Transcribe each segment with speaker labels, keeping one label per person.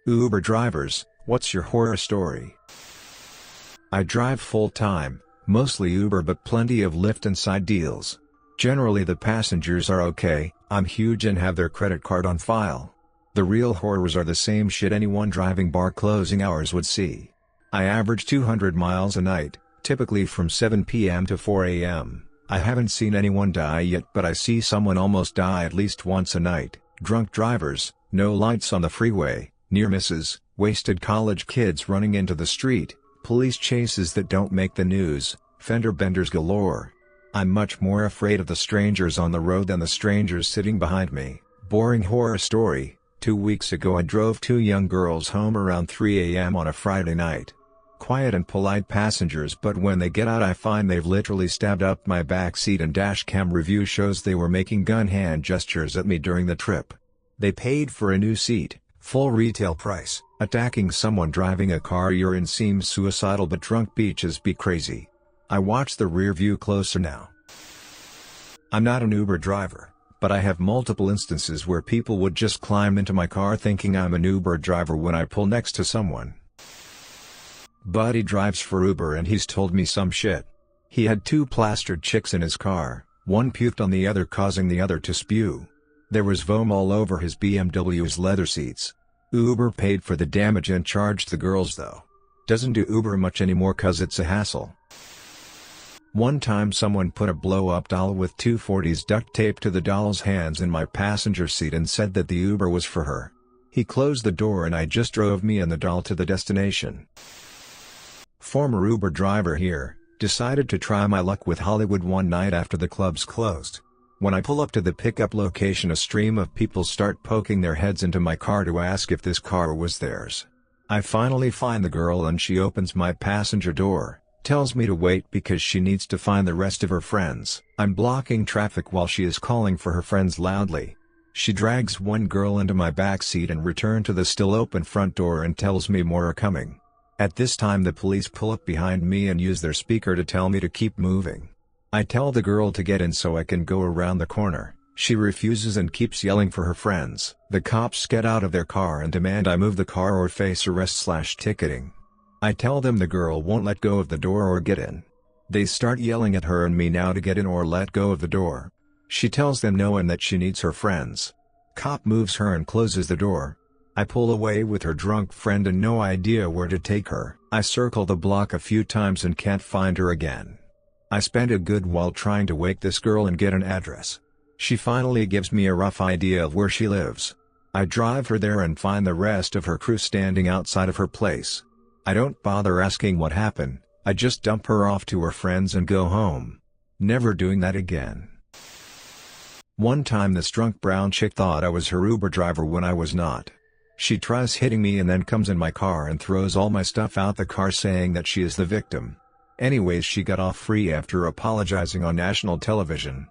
Speaker 1: Uber drivers, what's your horror story? I drive full-time, mostly Uber but plenty of Lyft and side deals. Generally the passengers are okay, I'm huge and have their credit card on file. The real horrors are the same shit anyone driving bar closing hours would see. I average 200 miles a night, typically from 7 p.m. to 4 a.m. I haven't seen anyone die yet but I see someone almost die at least once a night. Drunk drivers, no lights on the freeway, near misses, wasted college kids running into the street, police chases that don't make the news, fender benders galore. I'm much more afraid of the strangers on the road than the strangers sitting behind me. Boring horror story, 2 weeks ago I drove 2 young girls home around 3 a.m. on a Friday night. Quiet and polite passengers but when they get out I find they've literally stabbed up my back seat and dashcam review shows they were making gun hand gestures at me during the trip. They paid for a new seat, full retail price. Attacking someone driving a car you're in seems suicidal but drunk beaches be crazy. I watch the rear view closer now. I'm not an Uber driver, but I have multiple instances where people would just climb into my car thinking I'm an Uber driver when I pull next to someone. Buddy drives for Uber and he's told me some shit. He had 2 plastered chicks in his car, one puked on the other causing the other to spew. There was foam all over his BMW's leather seats. Uber paid for the damage and charged the girls though. Doesn't do Uber much anymore cause it's a hassle. One time someone put a blow-up doll with 240s duct taped to the doll's hands in my passenger seat and said that the Uber was for her. He closed the door and I just drove me and the doll to the destination. Former Uber driver here, decided to try my luck with Hollywood one night after the clubs closed. When I pull up to the pickup location a stream of people start poking their heads into my car to ask if this car was theirs. I finally find the girl and she opens my passenger door, tells me to wait because she needs to find the rest of her friends. I'm blocking traffic while she is calling for her friends loudly. She drags one girl into my backseat and returns to the still open front door and tells me more are coming. At this time the police pull up behind me and use their speaker to tell me to keep moving. I tell the girl to get in so I can go around the corner. She refuses and keeps yelling for her friends. The cops get out of their car and demand I move the car or face arrest/ticketing. I tell them the girl won't let go of the door or get in. They start yelling at her and me now to get in or let go of the door. She tells them no and that she needs her friends. Cop moves her and closes the door. I pull away with her drunk friend and no idea where to take her. I circle the block a few times and can't find her again. I spend a good while trying to wake this girl and get an address. She finally gives me a rough idea of where she lives. I drive her there and find the rest of her crew standing outside of her place. I don't bother asking what happened, I just dump her off to her friends and go home. Never doing that again. One time this drunk brown chick thought I was her Uber driver when I was not. She tries hitting me and then comes in my car and throws all my stuff out the car saying that she is the victim. Anyways, she got off free after apologizing on national television.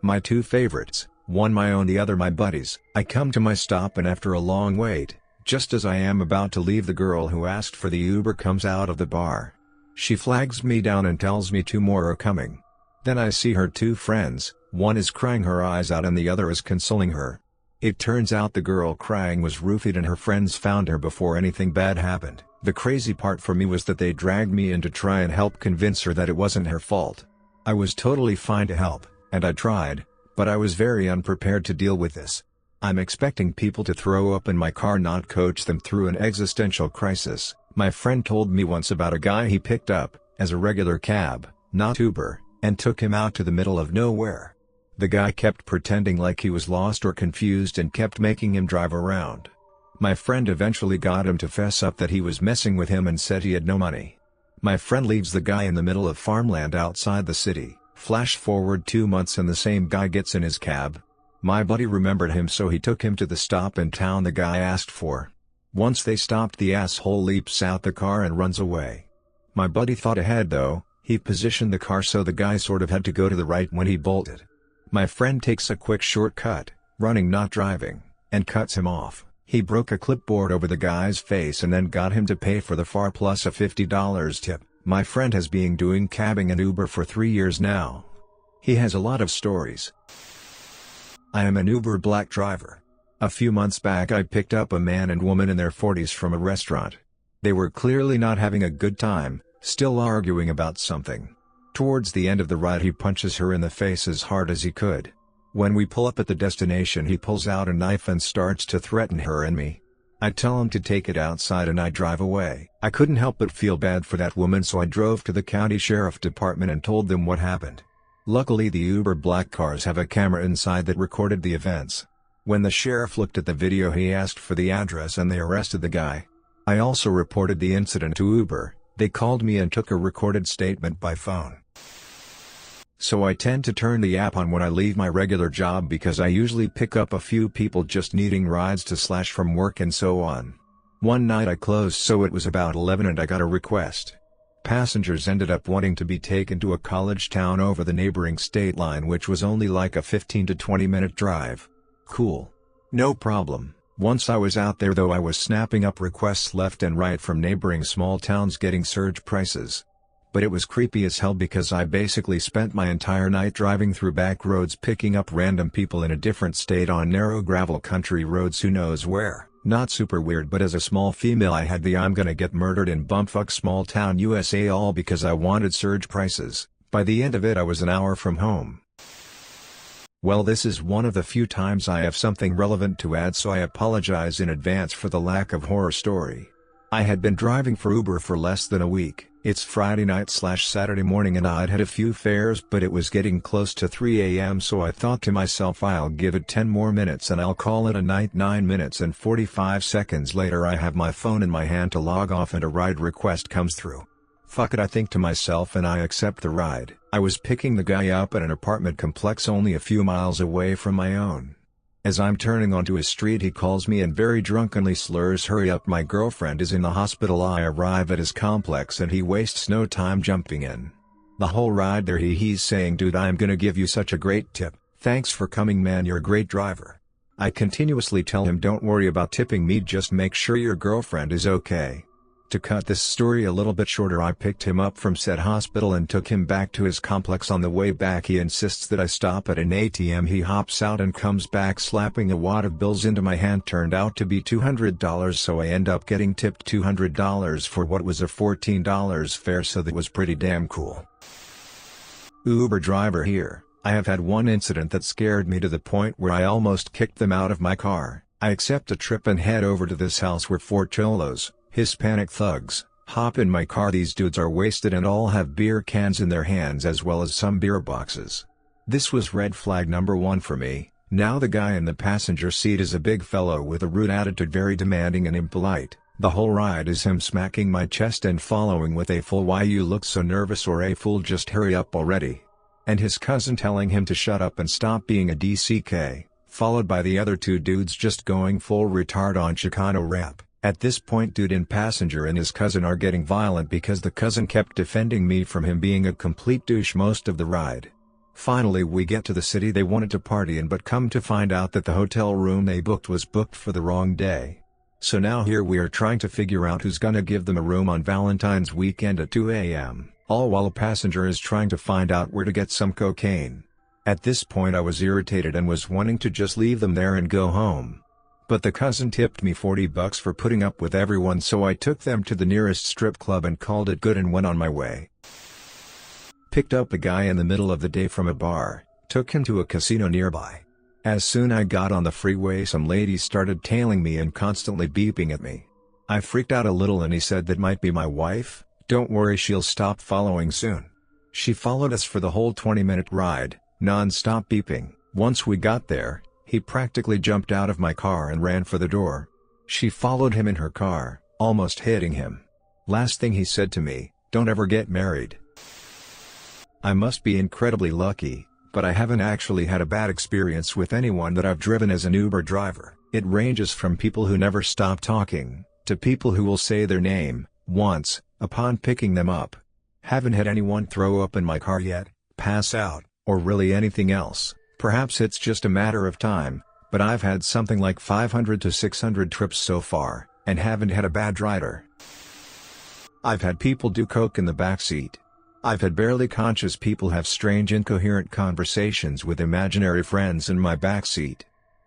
Speaker 1: My 2 favorites, one my own the other my buddy's. I come to my stop and after a long wait, just as I am about to leave the girl who asked for the Uber comes out of the bar. She flags me down and tells me 2 more are coming. Then I see her 2 friends, one is crying her eyes out and the other is consoling her. It turns out the girl crying was roofied and her friends found her before anything bad happened. The crazy part for me was that they dragged me in to try and help convince her that it wasn't her fault. I was totally fine to help, and I tried, but I was very unprepared to deal with this. I'm expecting people to throw up in my car, not coach them through an existential crisis. My friend told me once about a guy he picked up, as a regular cab, not Uber, and took him out to the middle of nowhere. The guy kept pretending like he was lost or confused and kept making him drive around. My friend eventually got him to fess up that he was messing with him and said he had no money. My friend leaves the guy in the middle of farmland outside the city. Flash forward 2 months and the same guy gets in his cab. My buddy remembered him so he took him to the stop in town the guy asked for. Once they stopped the asshole leaps out the car and runs away. My buddy thought ahead though, he positioned the car so the guy sort of had to go to the right when he bolted. My friend takes a quick shortcut, running not driving, and cuts him off. He broke a clipboard over the guy's face and then got him to pay for the fare plus a $50 tip. My friend has been doing cabbing and Uber for 3 years now. He has a lot of stories. I am an Uber black driver. A few months back I picked up a man and woman in their 40s from a restaurant. They were clearly not having a good time, still arguing about something. Towards the end of the ride he punches her in the face as hard as he could. When we pull up at the destination he pulls out a knife and starts to threaten her and me. I tell him to take it outside and I drive away. I couldn't help but feel bad for that woman, so I drove to the county sheriff department and told them what happened. Luckily the Uber black cars have a camera inside that recorded the events. When the sheriff looked at the video he asked for the address and they arrested the guy. I also reported the incident to Uber. They called me and took a recorded statement by phone. So I tend to turn the app on when I leave my regular job because I usually pick up a few people just needing rides to slash from work and so on. One night I closed, so it was about 11 and I got a request. Passengers ended up wanting to be taken to a college town over the neighboring state line, which was only like a 15 to 20 minute drive. Cool. No problem. Once I was out there though I was snapping up requests left and right from neighboring small towns getting surge prices. But it was creepy as hell because I basically spent my entire night driving through back roads picking up random people in a different state on narrow gravel country roads who knows where. Not super weird, but as a small female I had the I'm gonna get murdered in bumfuck small town USA all because I wanted surge prices. By the end of it I was an hour from home. Well, this is one of the few times I have something relevant to add, so I apologize in advance for the lack of horror story. I had been driving for Uber for less than a week. It's Friday night / Saturday morning and I'd had a few fares, but it was getting close to 3 a.m. so I thought to myself I'll give it 10 more minutes and I'll call it a night. 9 minutes and 45 seconds later I have my phone in my hand to log off and a ride request comes through. Fuck it, I think to myself, and I accept the ride. I was picking the guy up at an apartment complex only a few miles away from my own. As I'm turning onto his street he calls me and very drunkenly slurs, "Hurry up, my girlfriend is in the hospital." I arrive at his complex and he wastes no time jumping in. The whole ride there he's saying, "Dude, I'm gonna give you such a great tip. Thanks for coming, man, you're a great driver." I continuously tell him, "Don't worry about tipping me, just make sure your girlfriend is okay." To cut this story a little bit shorter, I picked him up from said hospital and took him back to his complex. On the way back he insists that I stop at an ATM. He hops out and comes back slapping a wad of bills into my hand. Turned out to be $200, so I end up getting tipped $200 for what was a $14 fare, so that was pretty damn cool. Uber driver here. I have had one incident that scared me to the point where I almost kicked them out of my car. I accept a trip and head over to this house where 4 cholos, Hispanic thugs, hop in my car. These dudes are wasted and all have beer cans in their hands as well as some beer boxes. This was red flag number 1 for me. Now the guy in the passenger seat is a big fellow with a rude attitude, very demanding and impolite. The whole ride is him smacking my chest and following with a full "Why you look so nervous?" or "A fool, just hurry up already." And his cousin telling him to shut up and stop being a DCK, followed by the other 2 dudes just going full retard on Chicano rap. At this point dude in passenger and his cousin are getting violent because the cousin kept defending me from him being a complete douche most of the ride. Finally we get to the city they wanted to party in, but come to find out that the hotel room they booked was booked for the wrong day. So now here we are trying to figure out who's gonna give them a room on Valentine's weekend at 2 a.m., all while a passenger is trying to find out where to get some cocaine. At this point I was irritated and was wanting to just leave them there and go home. But the cousin tipped me $40 for putting up with everyone, so I took them to the nearest strip club and called it good and went on my way. Picked up a guy in the middle of the day from a bar, took him to a casino nearby. As soon as I got on the freeway some ladies started tailing me and constantly beeping at me. I freaked out a little and he said that might be my wife. "Don't worry, she'll stop following soon." She followed us for the whole 20-minute ride, non-stop beeping. Once we got there, he practically jumped out of my car and ran for the door. She followed him in her car, almost hitting him. Last thing he said to me, "Don't ever get married." I must be incredibly lucky, but I haven't actually had a bad experience with anyone that I've driven as an Uber driver. It ranges from people who never stop talking, to people who will say their name once upon picking them up. Haven't had anyone throw up in my car yet, pass out, or really anything else. Perhaps it's just a matter of time, but I've had something like 500 to 600 trips so far, and haven't had a bad rider. I've had people do coke in the backseat. I've had barely conscious people have strange incoherent conversations with imaginary friends in my backseat.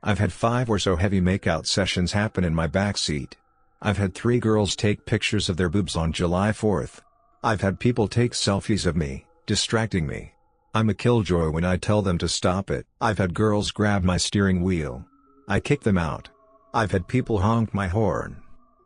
Speaker 1: I've had 5 or so heavy makeout sessions happen in my backseat. I've had 3 girls take pictures of their boobs on July 4th. I've had people take selfies of me, distracting me. I'm a killjoy when I tell them to stop it. I've had girls grab my steering wheel. I kick them out. I've had people honk my horn.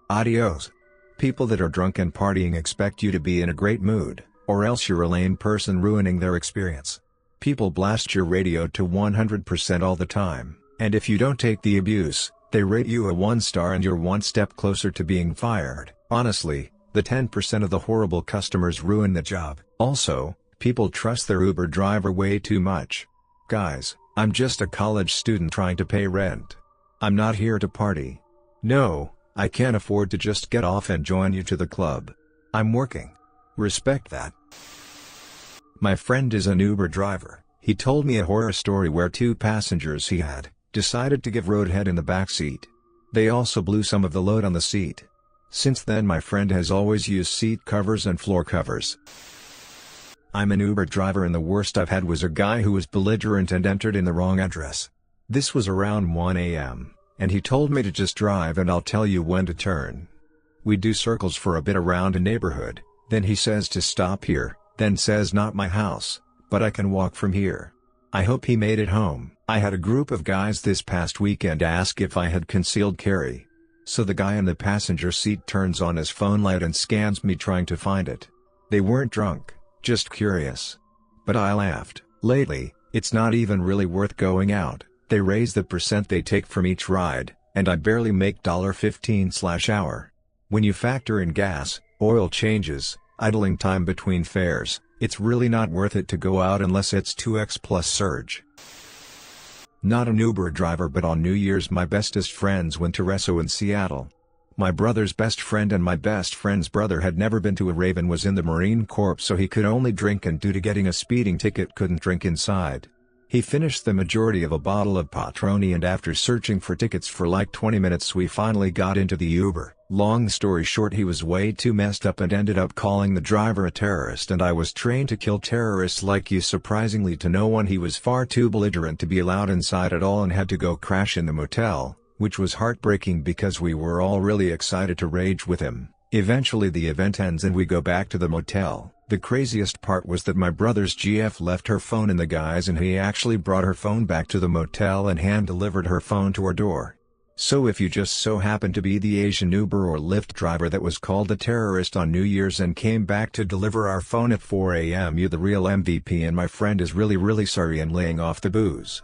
Speaker 1: Adios. People that are drunk and partying expect you to be in a great mood, or else you're a lame person ruining their experience. People blast your radio to 100% all the time, and if you don't take the abuse, they rate you a 1-star and you're one step closer to being fired. Honestly, the 10% of the horrible customers ruin the job. Also, people trust their Uber driver way too much. Guys, I'm just a college student trying to pay rent. I'm not here to party. No, I can't afford to just get off and join you to the club. I'm working. Respect that. My friend is an Uber driver. He told me a horror story where 2 passengers he had decided to give roadhead in the back seat. They also blew some of the load on the seat. Since then my friend has always used seat covers and floor covers. I'm an Uber driver and the worst I've had was a guy who was belligerent and entered in the wrong address. This was around 1 a.m., and he told me to just drive and I'll tell you when to turn. We do circles for a bit around a neighborhood, then he says to stop here, then says not my house, but I can walk from here. I hope he made it home. I had a group of guys this past weekend ask if I had concealed carry. So the guy in the passenger seat turns on his phone light and scans me trying to find it. They weren't drunk, just curious. But I laughed. Lately, it's not even really worth going out. They raise the percent they take from each ride, and I barely make $15/hour. When you factor in gas, oil changes, idling time between fares, it's really not worth it to go out unless it's 2x plus surge. Not an Uber driver, but on New Year's my bestest friends went to Resso in Seattle. My brother's best friend and my best friend's brother had never been to a rave and was in the Marine Corps, so he could only drink and due to getting a speeding ticket couldn't drink inside. He finished the majority of a bottle of Patroni and after searching for tickets for like 20 minutes we finally got into the Uber. Long story short, he was way too messed up and ended up calling the driver a terrorist, and I was trained to kill terrorists like you. Surprisingly to no one, he was far too belligerent to be allowed inside at all and had to go crash in the motel, which was heartbreaking because we were all really excited to rage with him. Eventually the event ends and we go back to the motel. The craziest part was that my brother's GF left her phone in the guys and he actually brought her phone back to the motel and hand-delivered her phone to our door. So if you just so happen to be the Asian Uber or Lyft driver that was called a terrorist on New Year's and came back to deliver our phone at 4 a.m., you the real MVP, and my friend is really sorry and laying off the booze.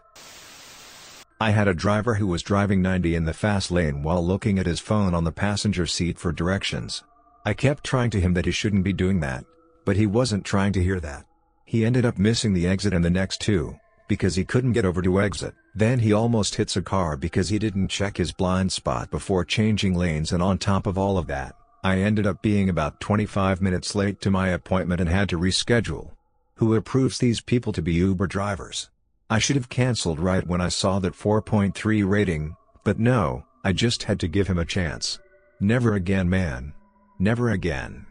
Speaker 1: I had a driver who was driving 90 in the fast lane while looking at his phone on the passenger seat for directions. I kept trying to him that he shouldn't be doing that, but he wasn't trying to hear that. He ended up missing the exit and the next 2, because he couldn't get over to exit. Then he almost hits a car because he didn't check his blind spot before changing lanes, and on top of all of that, I ended up being about 25 minutes late to my appointment and had to reschedule. Who approves these people to be Uber drivers? I should have canceled right when I saw that 4.3 rating, but no, I just had to give him a chance. Never again, man. Never again.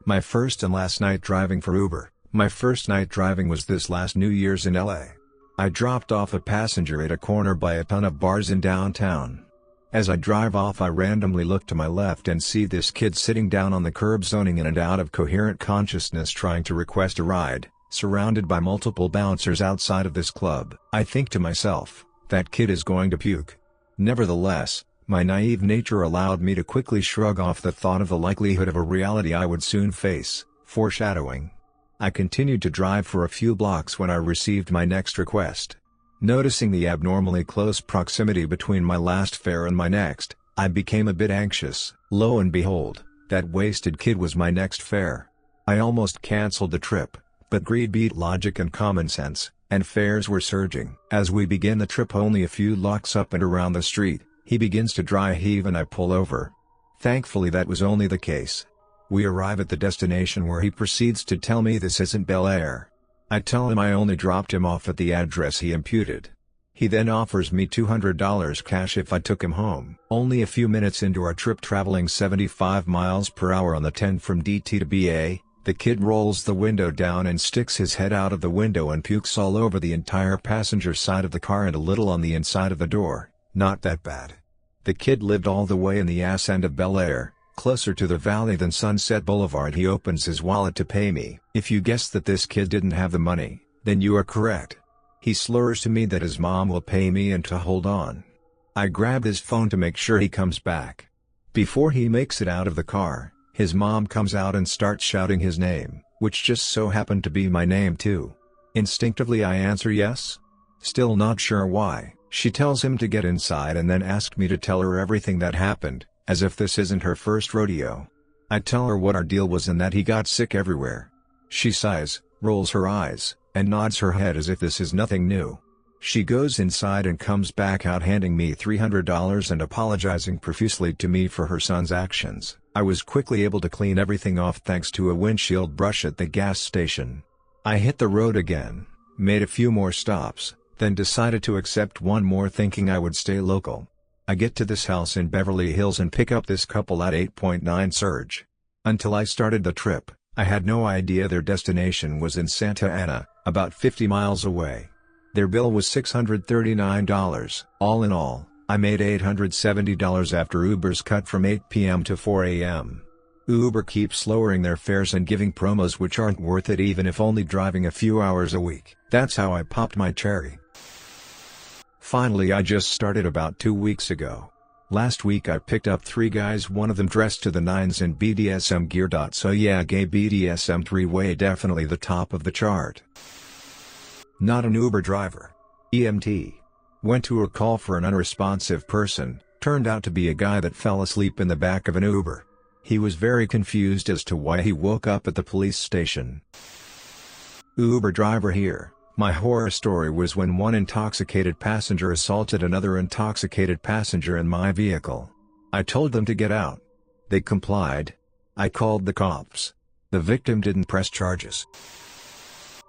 Speaker 1: My first and last night driving for Uber. My first night driving was this last New Year's in LA. I dropped off a passenger at a corner by a ton of bars in downtown. As I drive off, I randomly look to my left and see this kid sitting down on the curb, zoning in and out of coherent consciousness, trying to request a ride, surrounded by multiple bouncers outside of this club. I think to myself, that kid is going to puke. Nevertheless, my naive nature allowed me to quickly shrug off the thought of the likelihood of a reality I would soon face, foreshadowing. I continued to drive for a few blocks when I received my next request. Noticing the abnormally close proximity between my last fare and my next, I became a bit anxious. Lo and behold, that wasted kid was my next fare. I almost canceled the trip, but greed beat logic and common sense, and fares were surging. As we begin the trip only a few blocks up and around the street, he begins to dry heave and I pull over. Thankfully that was only the case. We arrive at the destination where he proceeds to tell me this isn't Bel Air. I tell him I only dropped him off at the address he imputed. He then offers me $200 cash if I took him home. Only a few minutes into our trip, traveling 75 miles per hour on the 10 from DT to BA, The kid rolls the window down and sticks his head out of the window and pukes all over the entire passenger side of the car and a little on the inside of the door. Not that bad. The kid lived all the way in the ass end of Bel Air, closer to the valley than Sunset Boulevard. He opens his wallet to pay me. If you guessed that this kid didn't have the money, then you are correct. He slurs to me that his mom will pay me and to hold on. I grab his phone to make sure he comes back. Before he makes it out of the car, his mom comes out and starts shouting his name, which just so happened to be my name too. Instinctively I answer yes. Still not sure why, she tells him to get inside and then asked me to tell her everything that happened, as if this isn't her first rodeo. I tell her what our deal was and that he got sick everywhere. She sighs, rolls her eyes, and nods her head as if this is nothing new. She goes inside and comes back out handing me $300 and apologizing profusely to me for her son's actions. I was quickly able to clean everything off thanks to a windshield brush at the gas station. I hit the road again, made a few more stops, then decided to accept one more thinking I would stay local. I get to this house in Beverly Hills and pick up this couple at 8.9 Surge. Until I started the trip, I had no idea their destination was in Santa Ana, about 50 miles away. Their bill was $639. All in all, I made $870 after Ubers cut from 8 p.m. to 4 a.m. Uber keeps lowering their fares and giving promos which aren't worth it even if only driving a few hours a week. That's how I popped my cherry. Finally, I just started about 2 weeks ago. Last week I picked up 3 guys, one of them dressed to the nines in BDSM gear. So yeah, gay BDSM 3-way definitely the top of the chart. Not an Uber driver. EMT. Went to a call for an unresponsive person, turned out to be a guy that fell asleep in the back of an Uber. He was very confused as to why he woke up at the police station. Uber driver here. My horror story was when one intoxicated passenger assaulted another intoxicated passenger in my vehicle. I told them to get out. They complied. I called the cops. The victim didn't press charges.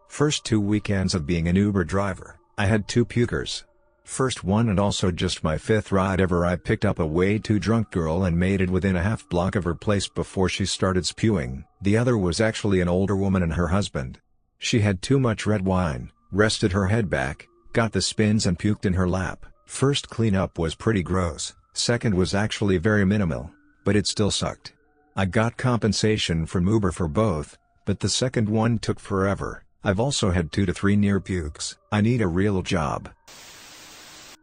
Speaker 1: First 2 weekends of being an Uber driver, I had 2 pukers. First one and also just my 5th ride ever. I picked up a way too drunk girl and made it within a half block of her place before she started spewing. The other was actually an older woman and her husband. She had too much red wine, rested her head back, got the spins and puked in her lap. First cleanup was pretty gross, second was actually very minimal, but it still sucked. I got compensation from Uber for both, but the second one took forever. I've also had 2 to 3 near pukes. I need a real job.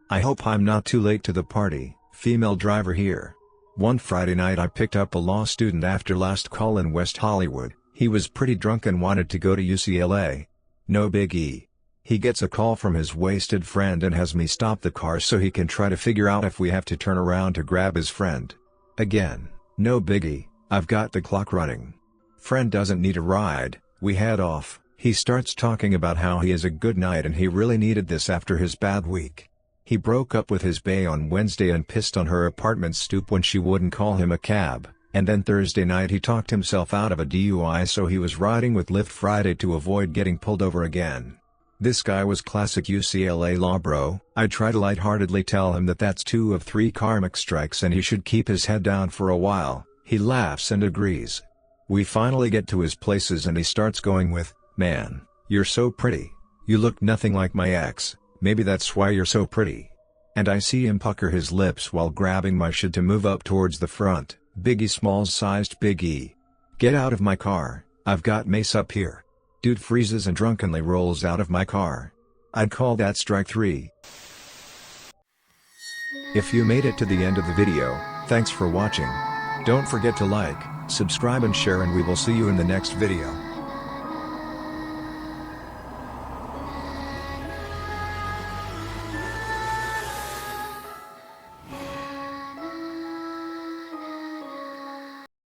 Speaker 1: I hope I'm not too late to the party. Female driver here. One Friday night I picked up a law student after last call in West Hollywood. He was pretty drunk and wanted to go to UCLA. No biggie. He gets a call from his wasted friend and has me stop the car so he can try to figure out if we have to turn around to grab his friend. Again, no biggie, I've got the clock running. Friend doesn't need a ride, we head off. He starts talking about how he is a good night and he really needed this after his bad week. He broke up with his bae on Wednesday and pissed on her apartment stoop when she wouldn't call him a cab, and then Thursday night he talked himself out of a DUI so he was riding with Lyft Friday to avoid getting pulled over again. This guy was classic UCLA law bro. I try to lightheartedly tell him that that's 2 of 3 karmic strikes and he should keep his head down for a while. He laughs and agrees. We finally get to his places and he starts going with, "Man, you're so pretty. You look nothing like my ex, maybe that's why you're so pretty." And I see him pucker his lips while grabbing my shit to move up towards the front. Biggie Smalls sized Big E. Get out of my car, I've got mace up here. Dude freezes and drunkenly rolls out of my car. I'd call that strike 3. If you made it to the end of the video, thanks for watching. Don't forget to like, subscribe and share and we will see you in the next video.